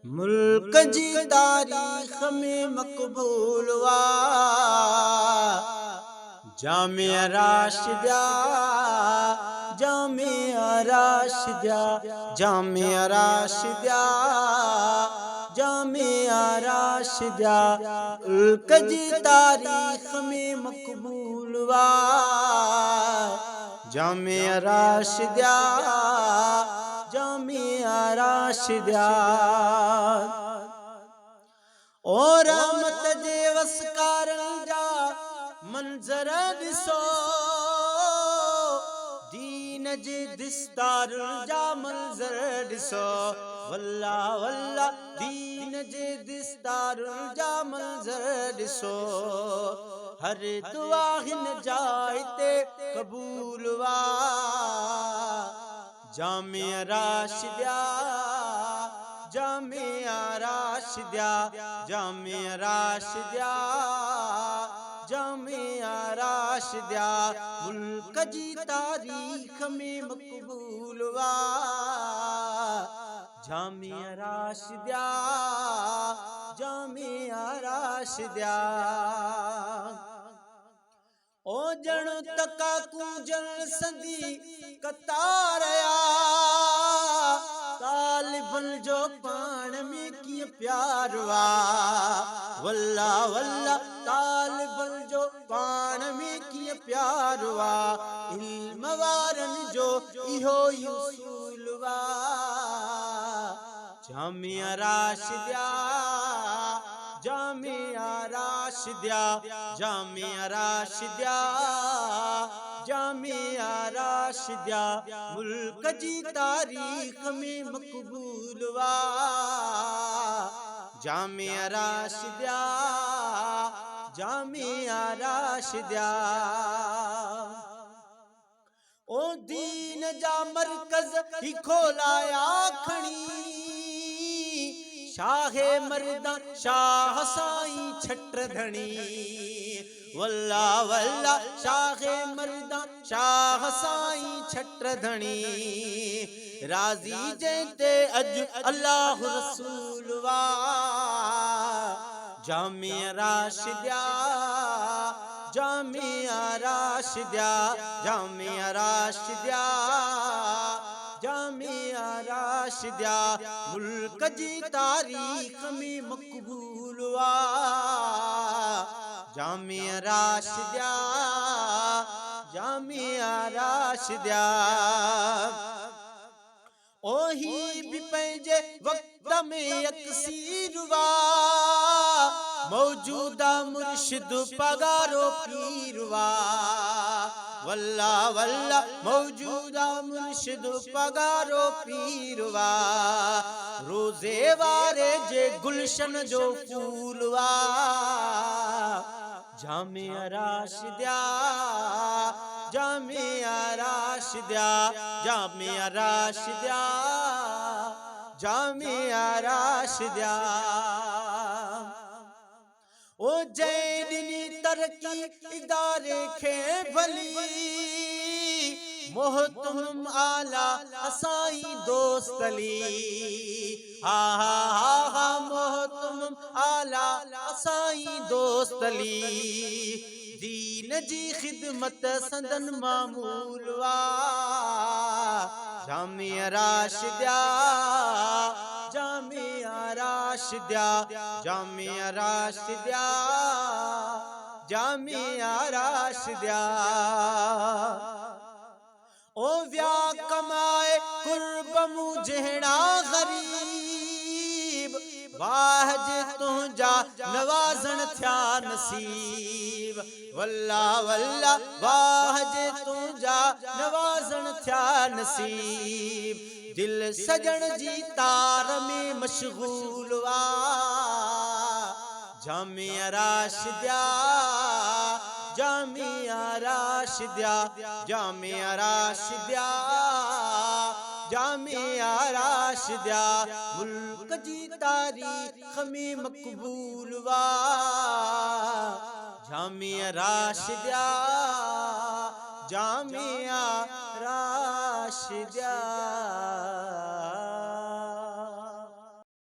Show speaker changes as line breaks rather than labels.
मुल्क जी तारीख में मकबूल वा जामिया राशिदा जामिया राशिदा जामिया राशिदा जामिया राशिदा मुल्क जी तारीख में मकबूल वा जामिया राशिदा जामिया राशिदा और रहमत जे वसकारन जा मंजर दिसो दीन जे दिस्तार जा मंजर दिसो वल्ला वल्ला दीन जे दिस्तार जा मंजर दिसो हर दुआ हिन जायते कबूल वा जामिया राशिदा जामिया राशिदा जामिया राशिदा जामिया राशिदा मुल्क जी तारीख में मकबूल वा जामिया राशिदा जामिया राशिदा ओ जण तका कूजल सदी कतारया तालिबन जो पान में की प्यार वा वल्ला वल्ला तालिबन जो पान में की प्यार वा इल्म वारन जो इहो यूसूल वा जामिया राशिदा जामिया राशिदा जामिया राशिदा जामिया राशिदा मुल्क जी तारीख में मकबूल वा जामिया राशिदा जामिया राशिदा ओ दीन जा मरकज ही खोलाया खणी शाहे मर्दा शाह साई छत्र धनी वल्ला वल्ला शाहे मर्दा शाह साई छत्र धनी राजी जैते अज अल्लाह रसूल वा जामिया राशिदा जामिया राशिदा जामिया राशिदा जामिया राशिदा मुल्क जी तारीख में मकबूल वा जामिया राशिदा जामिया राशिदा ओही भी पंहिंजे वक्त में यकसीर वा मौजूदा मुर्शिद पगारो पीर वा वल्ला वल्ला मौजूदा मुर्शिद पगारो पीर वा रोजे वारे जे गुलशन जो फूल वा जामिया राशिदा जामिया राशिदा जामिया राशिदा जामिया राशिदा ओ जैनी तरक्की इदारे खे भली मोहतम आला असाई दोस्तली हा हा हा हा मोहतम आला असाई दोस्तली दीन जी खिदमत संदन मामूल वा जामिया राशिदा जामिया राशिदा जामिया राशिदा जामिया राशिदा ओ व्या कमाए कुर्ब मुझेड़ा गरीब वाह जे तुझा नवाजन थया नसीब वल्ला वल्ला वाह जे तुझा नवाजन थया नसीब दिल सजन जी तार में मशगूल वा जामिया राशिदा जामिया राशिदा जामिया राशिदा जामिया राशिदा मुल्क जी तारीख में मकबूल वा जामिया राशिदा जामिया राशिदा।